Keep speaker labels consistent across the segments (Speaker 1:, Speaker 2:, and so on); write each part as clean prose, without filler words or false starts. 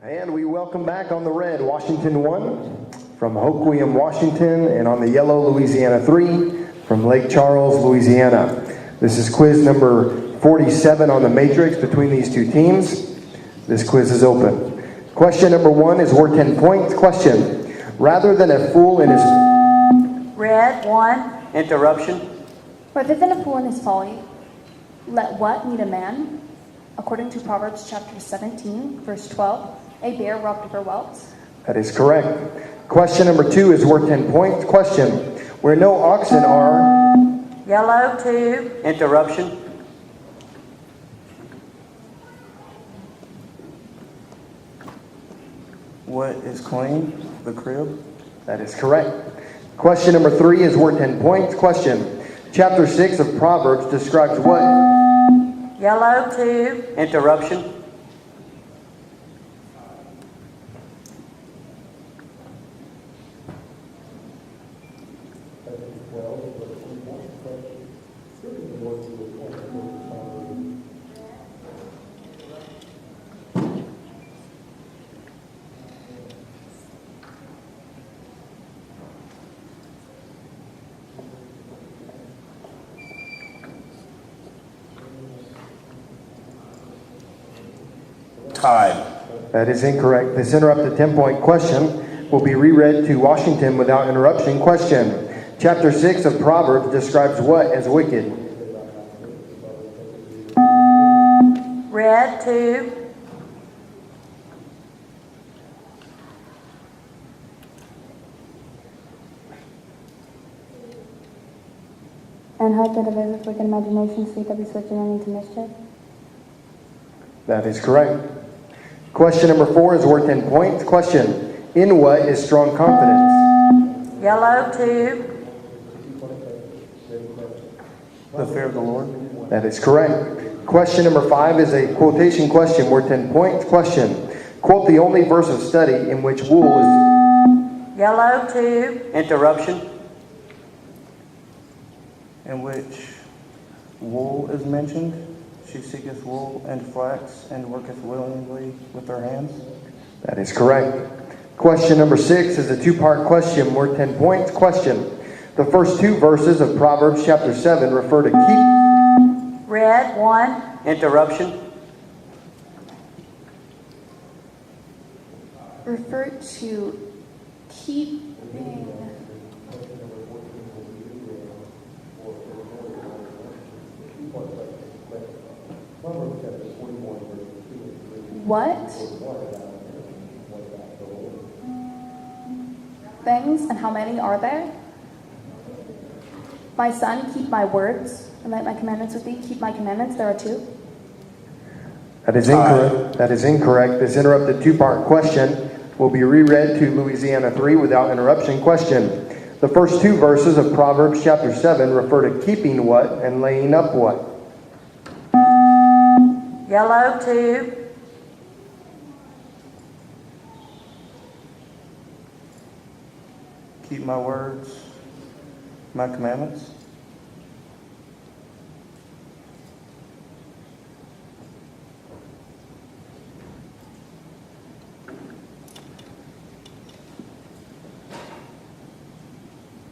Speaker 1: And we welcome back on the red, Washington 1 from Hoquiam, Washington, and on the yellow, Louisiana 3 from Lake Charles, Louisiana. This is quiz number 47 on the matrix between these two teams. This quiz is open. Question number 1 is worth 10 points. Question: rather than a fool in his...
Speaker 2: Red 1.
Speaker 3: Interruption.
Speaker 4: Rather than a fool in his folly, let what meet a man? According to Proverbs chapter 17, verse 12, a bear robbed of her whelps.
Speaker 1: That is correct. Question number 2 is worth 10 points. Question: where no oxen are...
Speaker 2: Yellow 2.
Speaker 3: Interruption. What is clean? The crib.
Speaker 1: That is correct. Question number 3 is worth 10 points. Question: chapter 6 of Proverbs describes what?
Speaker 2: Yellow 2.
Speaker 3: Interruption. Tied.
Speaker 1: That is incorrect. This interrupted 10-point question will be reread to Washington without interruption. Question: chapter 6 of Proverbs describes what as wicked?
Speaker 2: Red 2.
Speaker 4: And heart that devises wicked imaginations, feet that be switching only to mischief.
Speaker 1: That is correct. Question number 4 is worth 10 points. Question: in what is strong confidence?
Speaker 2: Yellow 2.
Speaker 3: The fear of the Lord.
Speaker 1: That is correct. Question number 5 is a quotation question worth 10 points. Question: quote the only verse of study in which wool is...
Speaker 2: Yellow 2.
Speaker 3: Interruption. In which wool is mentioned. She seeketh wool and flax and worketh willingly with her hands.
Speaker 1: That is correct. Question number 6 is a 2-part question worth 10 points. Question: the first 2 verses of Proverbs chapter 7 refer to keep...
Speaker 2: Red 1.
Speaker 3: Interruption.
Speaker 4: Refer to keeping... What? Things, and how many are there? My son, keep my words, and let my commandments with thee. Keep my commandments, there are 2.
Speaker 1: That is incorrect. That is incorrect. This interrupted 2-part question will be reread to Louisiana 3 without interruption. Question: the first 2 verses of Proverbs chapter 7 refer to keeping what and laying up what?
Speaker 2: Yellow 2.
Speaker 3: Keep my words, my commandments.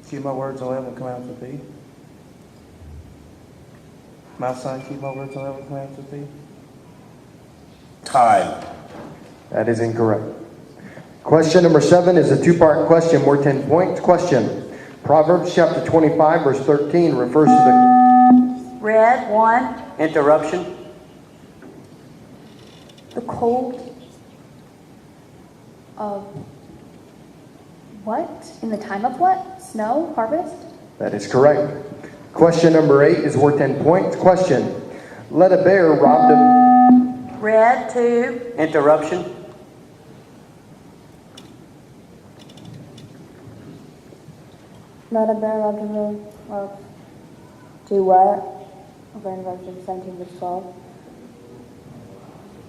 Speaker 3: Keep my words and lay my commandments with thee. My son, keep my words and lay my commandments with thee. Tied.
Speaker 1: That is incorrect. Question number 7 is a 2-part question worth 10 points. Question: Proverbs chapter 25 verse 13 refers to the...
Speaker 2: Red 1.
Speaker 3: Interruption.
Speaker 4: The cold of what? In the time of what? Snow? Harvest?
Speaker 1: That is correct. Question number 8 is worth 10 points. Question: let a bear robbed of...
Speaker 2: Red 2.
Speaker 3: Interruption.
Speaker 4: Let a bear robbed of her whelps. Do what? Over in verse 17, verse 12.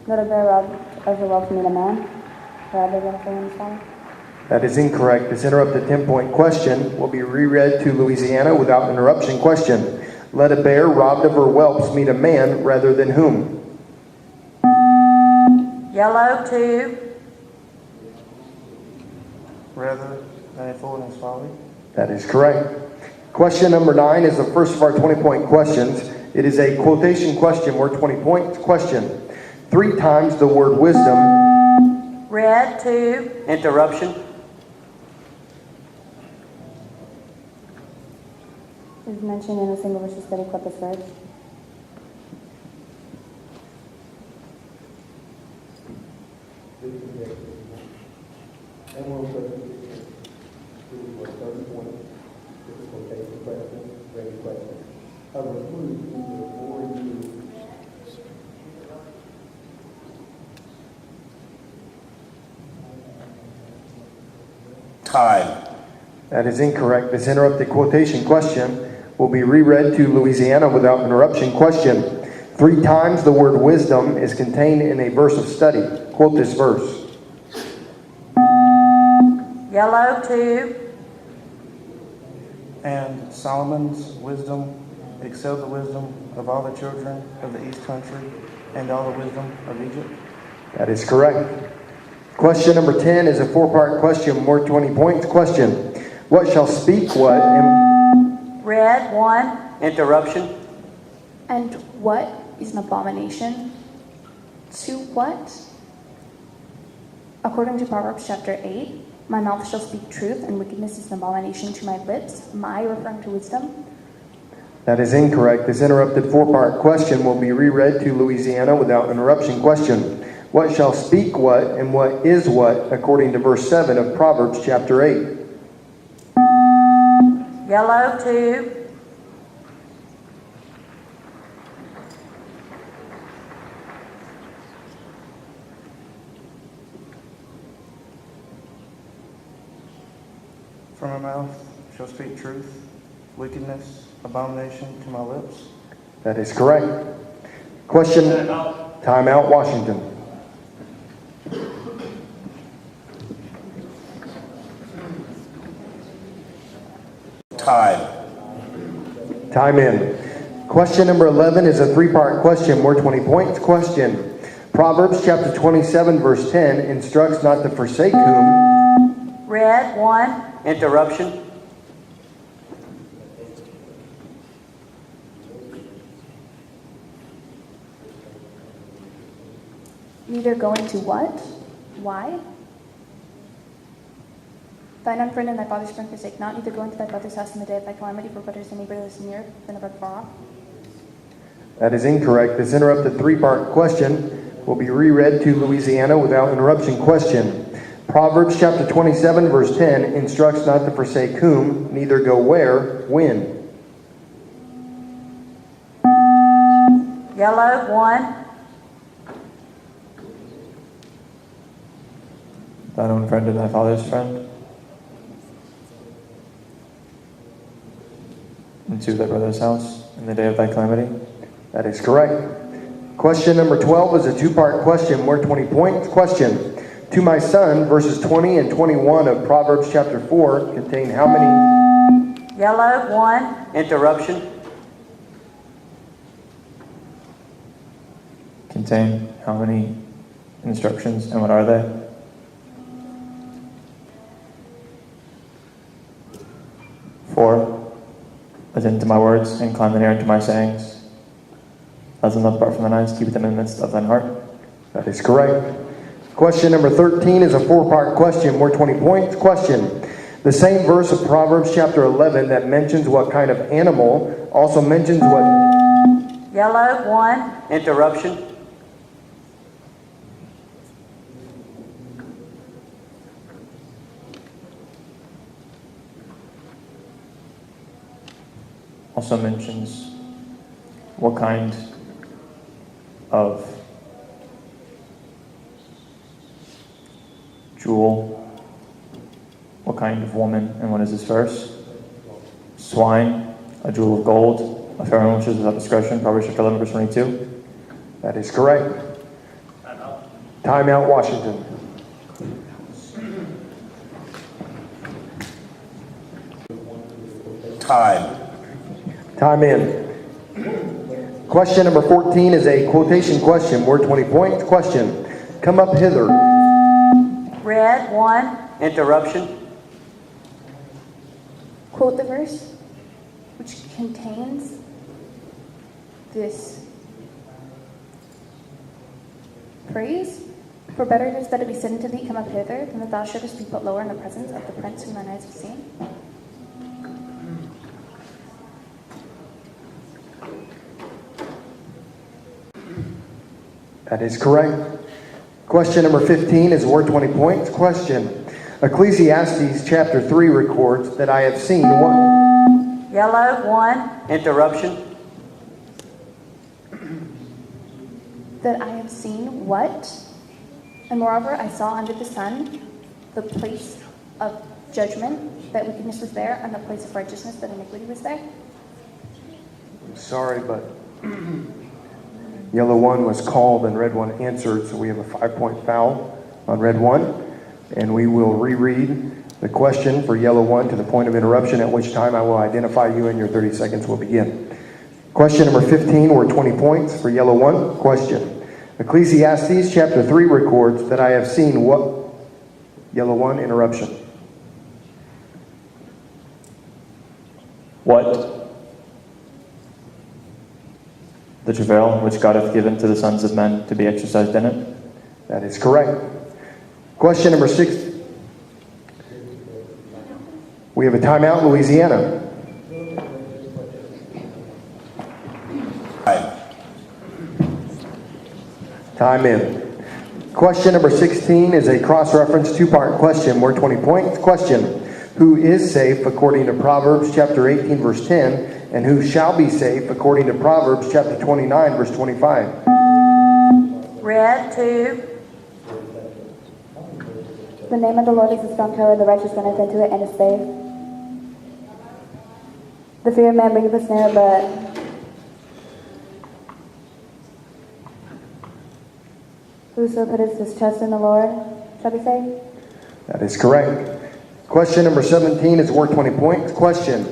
Speaker 4: Let a bear robbed of her whelps meet a man, rather than a fool in his folly.
Speaker 1: That is incorrect. This interrupted 10-point question will be reread to Louisiana without interruption. Question: let a bear robbed of her whelps meet a man rather than whom?
Speaker 2: Yellow 2.
Speaker 3: rather than a fool in his folly.
Speaker 1: That is correct. Question number 9 is the first of our 20-point questions. It is a quotation question, worth 20 points. Question. 3 times the word wisdom.
Speaker 2: Red. 2.
Speaker 5: Interruption.
Speaker 4: Is mentioned in a single verse study club this verse.
Speaker 5: Time.
Speaker 1: That is incorrect. This interrupted quotation question will be reread to Louisiana without interruption. Question. 3 times the word wisdom is contained in a verse of study. Quote this verse.
Speaker 2: Yellow. 2.
Speaker 3: And Solomon's wisdom excelled the wisdom of all the children of the east country and all the wisdom of Egypt.
Speaker 1: That is correct. Question number 10 is a 4-part question, worth 20 points. Question. What shall speak what and
Speaker 2: Red. 1.
Speaker 5: Interruption.
Speaker 4: And what is an abomination to what? According to Proverbs chapter 8, my mouth shall speak truth, and wickedness is an abomination to my lips. My referring to wisdom.
Speaker 1: That is incorrect. This interrupted 4-part question will be reread to Louisiana without interruption. Question. What shall speak what and what is what, according to verse 7 of Proverbs chapter 8?
Speaker 2: Yellow. 2.
Speaker 3: From my mouth shall speak truth, wickedness, abomination to my lips.
Speaker 1: That is correct. Question. Time out, Washington.
Speaker 5: Time.
Speaker 1: Time in. Question number 11 is a 3-part question, worth 20 points. Question. Proverbs chapter 27, verse 10 instructs not to forsake whom.
Speaker 2: Red. 1.
Speaker 5: Interruption.
Speaker 4: Neither going to what? Why? Thine own friend and thy father's friend forsake not, neither go into thy brother's house in the day of thy calamity, for better is the neighbor that is near than a brother far off.
Speaker 1: That is incorrect. This interrupted 3-part question will be reread to Louisiana without interruption. Question. Proverbs chapter 27, verse 10 instructs not to forsake whom, neither go where, when.
Speaker 2: Yellow. 1.
Speaker 6: Thine own friend and thy father's friend. Into thy brother's house in the day of thy calamity.
Speaker 1: That is correct. Question number 12 is a 2-part question, worth 20 points. Question. To my son, verses 20 and 21 of Proverbs chapter 4 contain how many?
Speaker 2: Yellow. 1.
Speaker 5: Interruption.
Speaker 6: Contain how many instructions, and what are they? 4. Attend to my words, incline thine ear unto my sayings. Let them not depart from thine eyes, keep them in the midst of thine heart.
Speaker 1: That is correct. Question number 13 is a 4-part question, worth 20 points. Question. The same verse of Proverbs chapter 11 that mentions what kind of animal also mentions what?
Speaker 2: Yellow. 1.
Speaker 5: Interruption.
Speaker 6: Also mentions what kind of jewel, what kind of woman, and what is this verse? Swine, a jewel of gold, a fair woman which is without discretion, Proverbs chapter 11, verse 22.
Speaker 1: That is correct. Time out, Washington.
Speaker 5: Time.
Speaker 1: Time in. Question number 14 is a quotation question, worth 20 points. Question. Come up hither.
Speaker 2: Red. 1.
Speaker 5: Interruption.
Speaker 4: quote the verse, which contains this praise. For better it is that it be said unto thee, come up hither, than that thou shouldest be put lower in the presence of the prince whom thine eyes have seen.
Speaker 1: That is correct. Question number 15 is worth 20 points. Question. Ecclesiastes chapter 3 records that I have seen what?
Speaker 2: Yellow, 1.
Speaker 5: Interruption.
Speaker 4: That I have seen what? And moreover, I saw under the sun the place of judgment, that wickedness was there, and the place of righteousness, that iniquity was there.
Speaker 1: I'm sorry, but yellow 1 was called and red 1 answered, so we have a 5-point foul on red 1. And we will reread the question for yellow 1 to the point of interruption, at which time I will identify you and your 30 seconds will begin. Question number 15 worth 20 points for yellow 1. Question. Ecclesiastes chapter 3 records that I have seen what? Yellow 1, interruption.
Speaker 6: What? The travail which God hath given to the sons of men to be exercised in it?
Speaker 1: That is correct. Question number 6. We have a timeout, Louisiana.
Speaker 5: Time.
Speaker 1: Time in. Question number 16 is a cross-reference 2-part question worth 20 points. Question. Who is safe according to Proverbs chapter 18 verse 10, and who shall be safe according to Proverbs chapter 29 verse 25?
Speaker 2: Red, 2.
Speaker 7: The name of the Lord is a strong tower, the righteous runneth into it and is safe. The fear of man bringeth a snare, but whoso putteth his trust in the Lord shall be saved.
Speaker 1: That is correct. Question number 17 is worth 20 points. Question.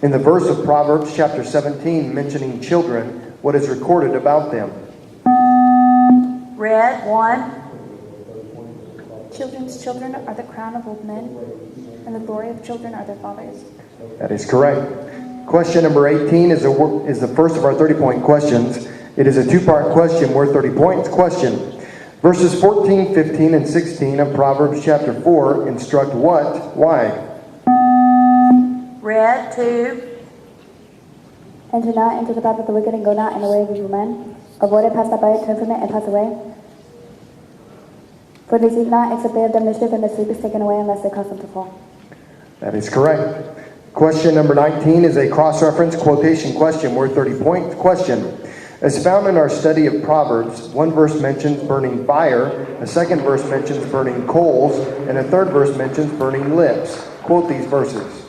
Speaker 1: In the verse of Proverbs chapter 17 mentioning children, what is recorded about them?
Speaker 2: Red, 1.
Speaker 4: Children's children are the crown of old men, and the glory of children are their fathers.
Speaker 1: That is correct. Question number 18 is the first of our 30-point questions. It is a 2-part question worth 30 points. Question. Verses 14, 15, and 16 of Proverbs chapter 4 instruct what? Why?
Speaker 2: Red, 2.
Speaker 7: Enter not into the path of the wicked, and go not in the way of evil men. Avoid it, pass not by it, turn from it, and pass away. For they sleep not, except they have done mischief, and their sleep is taken away unless they cause them to fall.
Speaker 1: That is correct. Question number 19 is a cross-reference quotation question worth 30 points. Question. As found in our study of Proverbs, one verse mentions burning fire, a second verse mentions burning coals, and a third verse mentions burning lips. Quote these verses.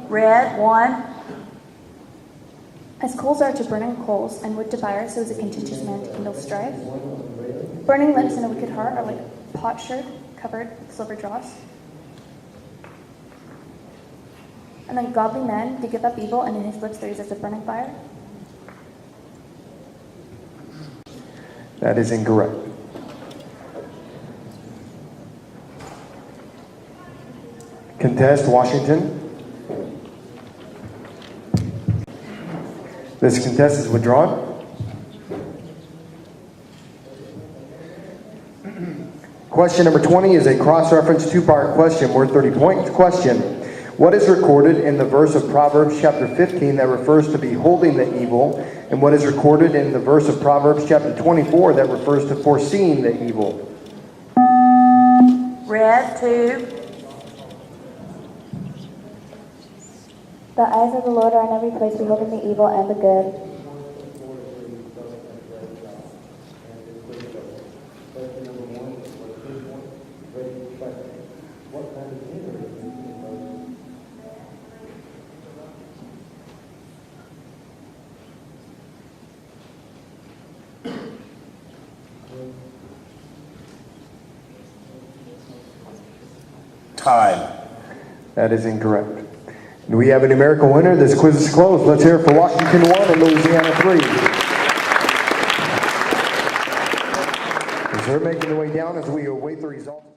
Speaker 2: Red, 1.
Speaker 4: As coals are to burning coals, and wood to fire, so is a contentious man to kindle strife. Burning lips and a wicked heart are like a potsherd covered with silver dross. And then godly men do give up evil, and in his lips there is as a burning fire.
Speaker 1: That is incorrect. Contest, Washington. This contest is withdrawn. Question number 20 is a cross-reference 2-part question worth 30 points. Question. What is recorded in the verse of Proverbs chapter 15 that refers to beholding the evil, and what is recorded in the verse of Proverbs chapter 24 that refers to foreseeing the evil?
Speaker 2: Red, 2.
Speaker 7: The eyes of the Lord are in every place, beholding the evil and the good.
Speaker 5: Time.
Speaker 1: That is incorrect. Do we have a numerical winner? This quiz is closed. Let's hear it for Washington 1 and Louisiana 3. As they're making their way down as we await the results.